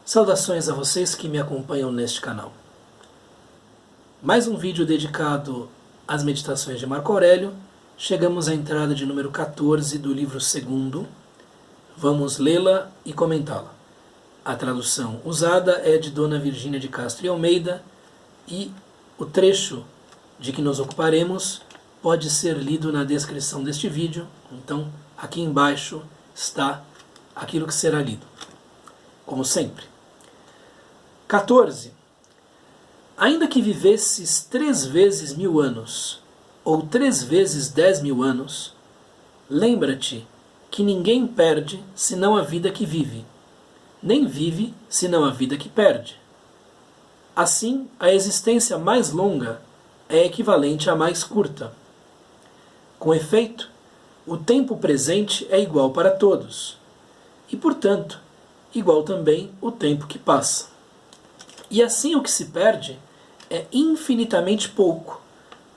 Saudações a vocês que me acompanham neste canal. Mais um vídeo dedicado às meditações de Marco Aurélio. Chegamos à entrada de número 14 do livro 2º. Vamos lê-la e comentá-la. A tradução usada é de Dona Virgínia de Castro e Almeida e o trecho de que nos ocuparemos pode ser lido na descrição deste vídeo. Então, aqui embaixo está aquilo que será lido, como sempre. 14. Ainda que vivesses 3 vezes 1000 anos, ou 3 vezes 10.000 anos, lembra-te que ninguém perde senão a vida que vive, nem vive senão a vida que perde. Assim, a existência mais longa é equivalente à mais curta. Com efeito, o tempo presente é igual para todos, e, portanto, igual também o tempo que passa. E assim o que se perde é infinitamente pouco,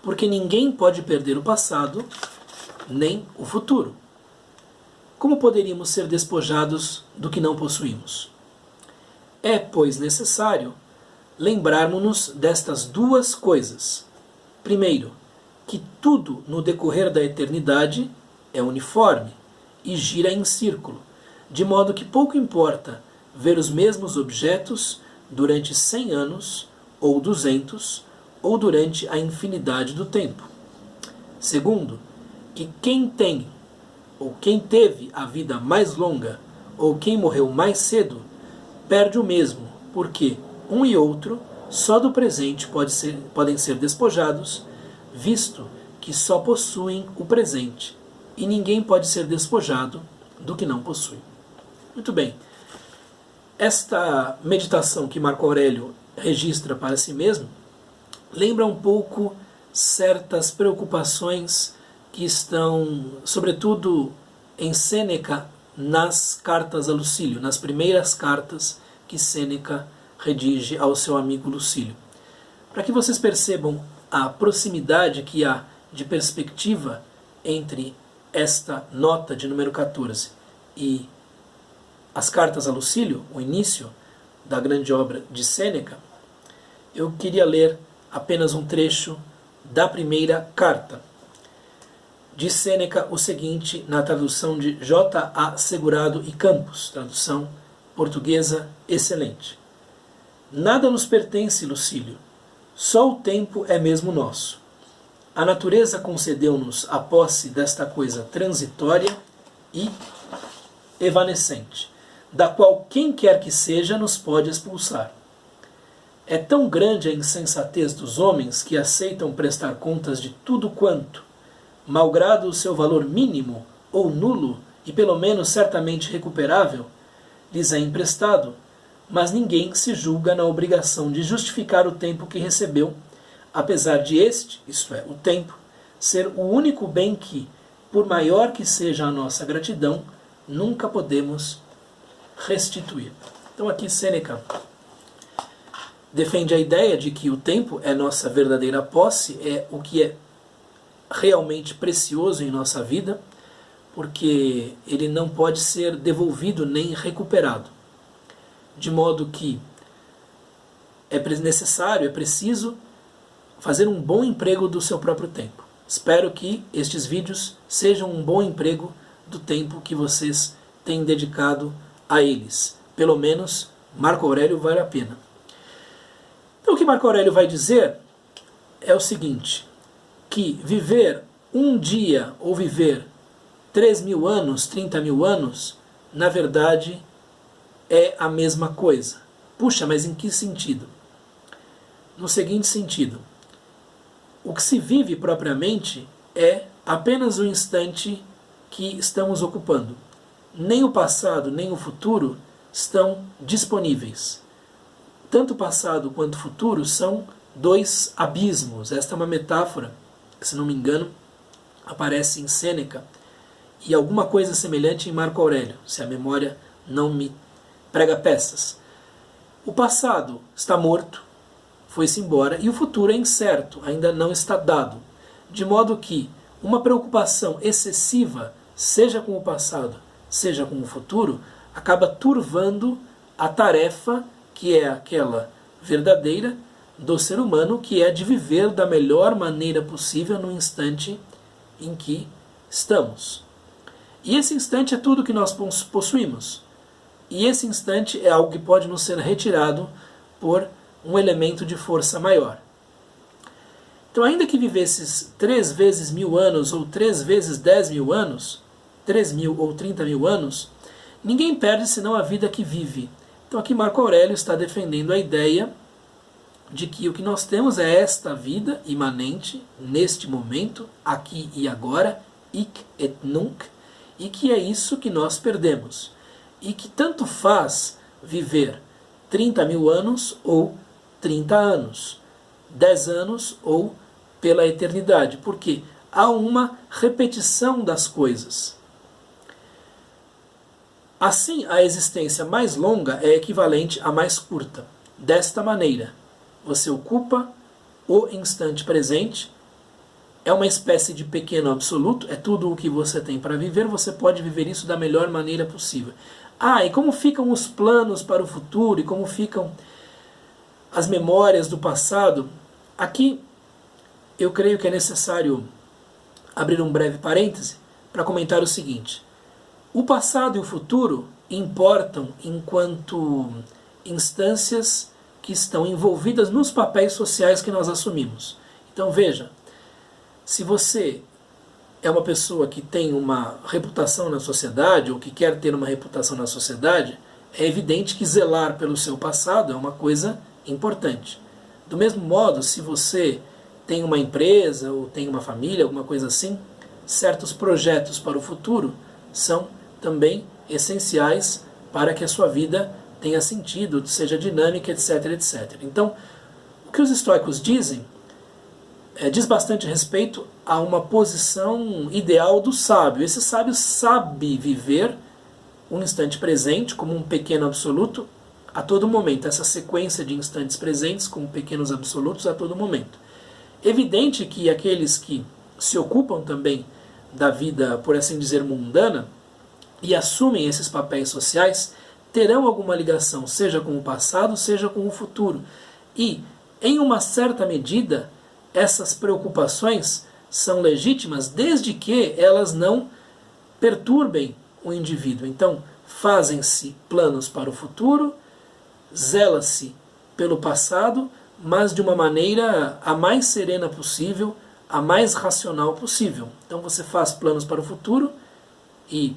porque ninguém pode perder o passado, nem o futuro. Como poderíamos ser despojados do que não possuímos? É, pois, necessário lembrarmos-nos destas duas coisas. Primeiro, que tudo no decorrer da eternidade é uniforme e gira em círculo, de modo que pouco importa ver os mesmos objetos durante 100 anos, ou 200, ou durante a infinidade do tempo. Segundo, que quem tem, ou quem teve a vida mais longa, ou quem morreu mais cedo, perde o mesmo, porque um e outro só do presente podem ser despojados, visto que só possuem o presente, e ninguém pode ser despojado do que não possui. Muito bem. Esta meditação que Marco Aurélio registra para si mesmo lembra um pouco certas preocupações que estão, sobretudo, em Sêneca nas cartas a Lucílio, nas primeiras cartas que Sêneca redige ao seu amigo Lucílio. Para que vocês percebam a proximidade que há de perspectiva entre esta nota de número 14 e as cartas a Lucílio, o início da grande obra de Sêneca, eu queria ler apenas um trecho da primeira carta. Diz Sêneca o seguinte na tradução de J. A. Segurado e Campos, tradução portuguesa excelente. Nada nos pertence, Lucílio, só o tempo é mesmo nosso. A natureza concedeu-nos a posse desta coisa transitória e evanescente, da qual quem quer que seja nos pode expulsar. É tão grande a insensatez dos homens que aceitam prestar contas de tudo quanto, malgrado o seu valor mínimo ou nulo e pelo menos certamente recuperável, lhes é emprestado, mas ninguém se julga na obrigação de justificar o tempo que recebeu, apesar de este, isto é, o tempo, ser o único bem que, por maior que seja a nossa gratidão, nunca podemos restituir. Então aqui Sêneca defende a ideia de que o tempo é nossa verdadeira posse, é o que é realmente precioso em nossa vida, porque ele não pode ser devolvido nem recuperado. De modo que é necessário, é preciso fazer um bom emprego do seu próprio tempo. Espero que estes vídeos sejam um bom emprego do tempo que vocês têm dedicado a eles. Pelo menos Marco Aurélio vale a pena. Então o que Marco Aurélio vai dizer é o seguinte, que viver um dia ou viver 3.000 anos, 30.000 anos, na verdade é a mesma coisa. Puxa, mas em que sentido? No seguinte sentido, o que se vive propriamente é apenas o instante que estamos ocupando. Nem o passado, nem o futuro estão disponíveis. Tanto o passado quanto o futuro são dois abismos. Esta é uma metáfora que, se não me engano, aparece em Sêneca e alguma coisa semelhante em Marco Aurélio, se a memória não me prega peças. O passado está morto, foi-se embora, e o futuro é incerto, ainda não está dado. De modo que uma preocupação excessiva, seja com o passado, seja com o futuro, acaba turvando a tarefa que é aquela verdadeira do ser humano, que é de viver da melhor maneira possível no instante em que estamos. E esse instante é tudo que nós possuímos. E esse instante é algo que pode nos ser retirado por um elemento de força maior. Então, ainda que vivesses 3 vezes 1000 anos, ou 3 vezes 10.000 anos, 3.000 ou 30.000 anos, ninguém perde senão a vida que vive. Então aqui Marco Aurélio está defendendo a ideia de que o que nós temos é esta vida imanente, neste momento, aqui e agora, hic et nunc, e que é isso que nós perdemos. E que tanto faz viver 30.000 anos ou 30 anos, 10 anos ou pela eternidade, porque há uma repetição das coisas. Assim, a existência mais longa é equivalente à mais curta. Desta maneira, você ocupa o instante presente, é uma espécie de pequeno absoluto, é tudo o que você tem para viver, você pode viver isso da melhor maneira possível. E como ficam os planos para o futuro, e como ficam as memórias do passado? Aqui, eu creio que é necessário abrir um breve parêntese para comentar o seguinte. O passado e o futuro importam enquanto instâncias que estão envolvidas nos papéis sociais que nós assumimos. Então veja, se você é uma pessoa que tem uma reputação na sociedade, ou que quer ter uma reputação na sociedade, é evidente que zelar pelo seu passado é uma coisa importante. Do mesmo modo, se você tem uma empresa, ou tem uma família, alguma coisa assim, certos projetos para o futuro são também essenciais para que a sua vida tenha sentido, seja dinâmica, etc, etc. Então, o que os estoicos dizem diz bastante respeito a uma posição ideal do sábio. Esse sábio sabe viver um instante presente como um pequeno absoluto a todo momento, essa sequência de instantes presentes como pequenos absolutos a todo momento. Evidente que aqueles que se ocupam também da vida, por assim dizer, mundana, e assumem esses papéis sociais, terão alguma ligação, seja com o passado, seja com o futuro. E, em uma certa medida, essas preocupações são legítimas desde que elas não perturbem o indivíduo. Então, fazem-se planos para o futuro, zela-se pelo passado, mas de uma maneira a mais serena possível, a mais racional possível. Então você faz planos para o futuro e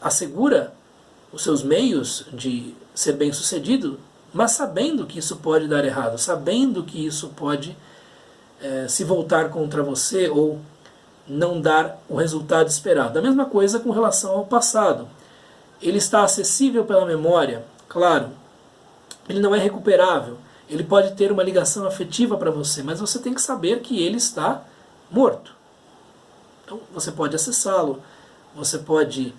assegura os seus meios de ser bem-sucedido, mas sabendo que isso pode dar errado, sabendo que isso pode se voltar contra você ou não dar o resultado esperado. A mesma coisa com relação ao passado. Ele está acessível pela memória, claro. Ele não é recuperável. Ele pode ter uma ligação afetiva para você, mas você tem que saber que ele está morto. Então você pode acessá-lo, você pode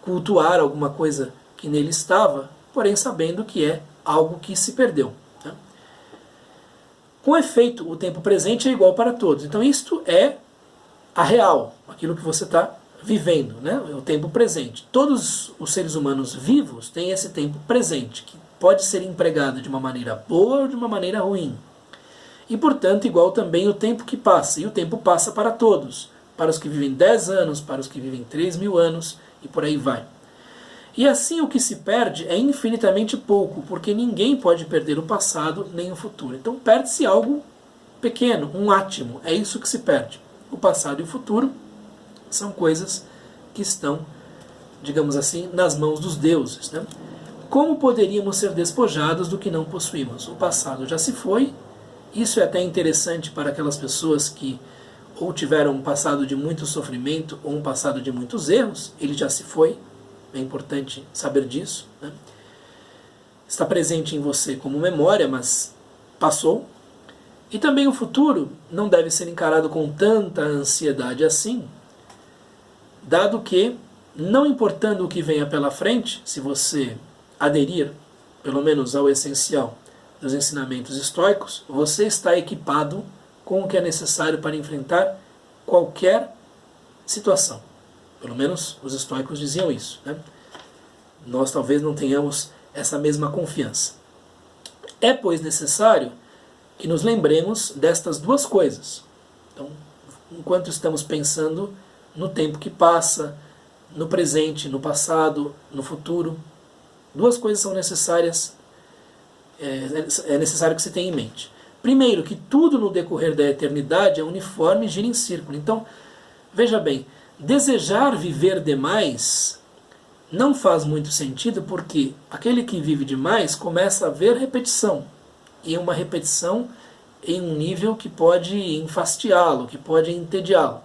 cultuar alguma coisa que nele estava, porém sabendo que é algo que se perdeu. Né? Com efeito, o tempo presente é igual para todos. Então isto é a real, aquilo que você está vivendo, né? O tempo presente. Todos os seres humanos vivos têm esse tempo presente, que pode ser empregado de uma maneira boa ou de uma maneira ruim. E, portanto, igual também o tempo que passa. E o tempo passa para todos. Para os que vivem 10 anos, para os que vivem 3.000 anos, e por aí vai. E assim o que se perde é infinitamente pouco, porque ninguém pode perder o passado nem o futuro. Então perde-se algo pequeno, um átimo. É isso que se perde. O passado e o futuro são coisas que estão, digamos assim, nas mãos dos deuses, né? Como poderíamos ser despojados do que não possuímos? O passado já se foi. Isso é até interessante para aquelas pessoas que ou tiveram um passado de muito sofrimento ou um passado de muitos erros. Ele já se foi. É importante saber disso, né? Está presente em você como memória, mas passou. E também o futuro não deve ser encarado com tanta ansiedade assim, dado que, não importando o que venha pela frente, se você aderir, pelo menos ao essencial dos ensinamentos estoicos, você está equipado com o que é necessário para enfrentar qualquer situação. Pelo menos os estoicos diziam isso, né? Nós talvez não tenhamos essa mesma confiança. É, pois, necessário que nos lembremos destas duas coisas. Então, enquanto estamos pensando no tempo que passa, no presente, no passado, no futuro, duas coisas são necessárias, é necessário que se tenha em mente. Primeiro, que tudo no decorrer da eternidade é uniforme e gira em círculo. Então, veja bem, desejar viver demais não faz muito sentido, porque aquele que vive demais começa a ver repetição, e uma repetição em um nível que pode enfastiá-lo, que pode entediá-lo.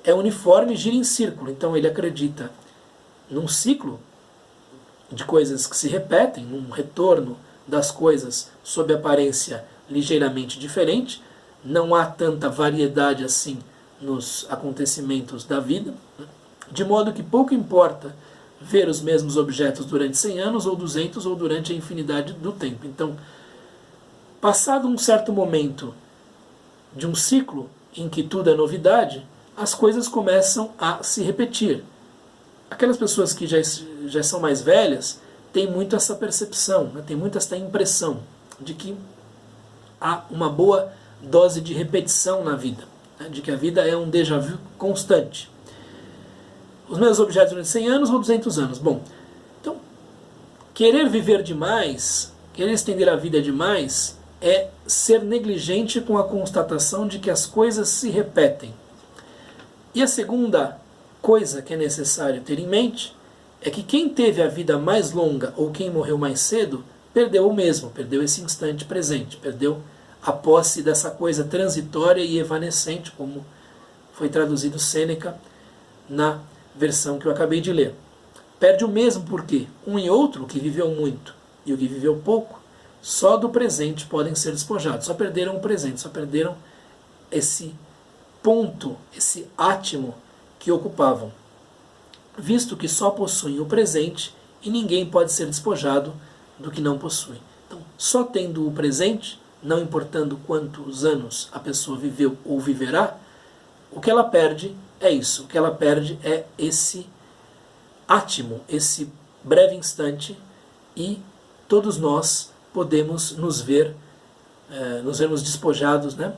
É uniforme e gira em círculo, então ele acredita num ciclo de coisas que se repetem, num retorno das coisas sob aparência ligeiramente diferente, não há tanta variedade assim nos acontecimentos da vida, de modo que pouco importa ver os mesmos objetos durante 100 anos, ou 200, ou durante a infinidade do tempo. Então, passado um certo momento de um ciclo em que tudo é novidade, as coisas começam a se repetir. Aquelas pessoas que já são mais velhas têm muito essa percepção, né? Têm muito essa impressão de que há uma boa dose de repetição na vida, né? De que a vida é um déjà vu constante. Os mesmos objetos durante 100 anos ou 200 anos. Bom, então, querer viver demais, querer estender a vida demais, é ser negligente com a constatação de que as coisas se repetem. E a segunda coisa que é necessário ter em mente é que quem teve a vida mais longa ou quem morreu mais cedo perdeu o mesmo, perdeu esse instante presente, perdeu a posse dessa coisa transitória e evanescente, como foi traduzido Sêneca na versão que eu acabei de ler. Perde o mesmo porque um e outro, o que viveu muito e o que viveu pouco, só do presente podem ser despojados. Só perderam o presente, só perderam esse ponto, esse átimo que ocupavam, visto que só possuem o presente e ninguém pode ser despojado do que não possui. Então, só tendo o presente, não importando quantos anos a pessoa viveu ou viverá, o que ela perde é isso. O que ela perde é esse átimo, esse breve instante, e todos nós podemos nos vermos despojados, né,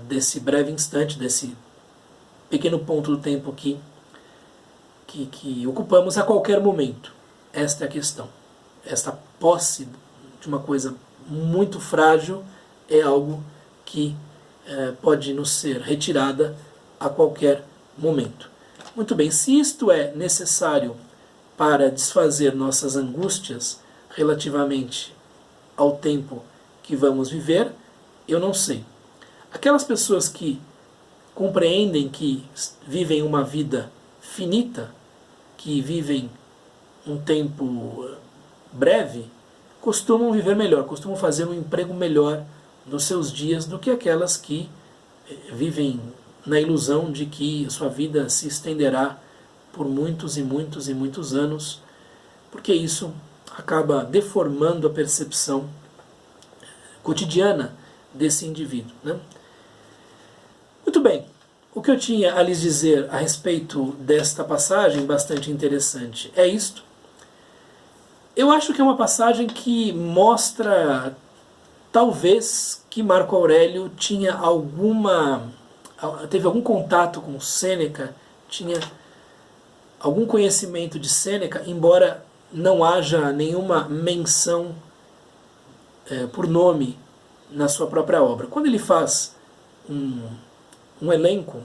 desse breve instante, desse pequeno ponto do tempo que ocupamos a qualquer momento. Esta é a questão. Esta posse de uma coisa muito frágil é algo que pode nos ser retirada a qualquer momento. Muito bem, se isto é necessário para desfazer nossas angústias relativamente ao tempo que vamos viver, eu não sei. Aquelas pessoas que compreendem que vivem uma vida finita, que vivem um tempo breve, costumam viver melhor, costumam fazer um emprego melhor nos seus dias do que aquelas que vivem na ilusão de que sua vida se estenderá por muitos e muitos e muitos anos, porque isso acaba deformando a percepção cotidiana desse indivíduo, né? Muito bem, o que eu tinha a lhes dizer a respeito desta passagem bastante interessante é isto. Eu acho que é uma passagem que mostra, talvez, que Marco Aurélio teve algum contato com Sêneca, tinha algum conhecimento de Sêneca, embora não haja nenhuma menção por nome na sua própria obra. Quando ele faz um elenco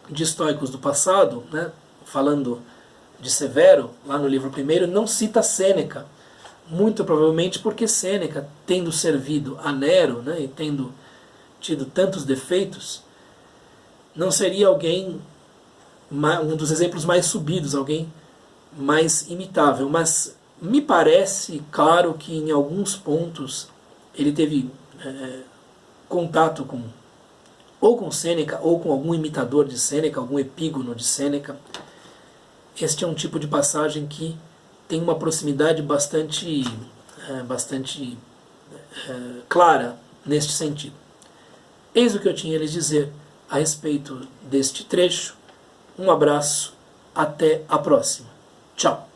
de estoicos do passado, né, falando de Severo, lá no livro 1, não cita Sêneca, muito provavelmente porque Sêneca, tendo servido a Nero, né, e tendo tido tantos defeitos, não seria alguém, um dos exemplos mais subidos, alguém mais imitável. Mas me parece claro que em alguns pontos ele teve contato ou com Sêneca, ou com algum imitador de Sêneca, algum epígono de Sêneca. Este é um tipo de passagem que tem uma proximidade bastante clara neste sentido. Eis o que eu tinha a lhes dizer a respeito deste trecho. Um abraço, até a próxima. Tchau.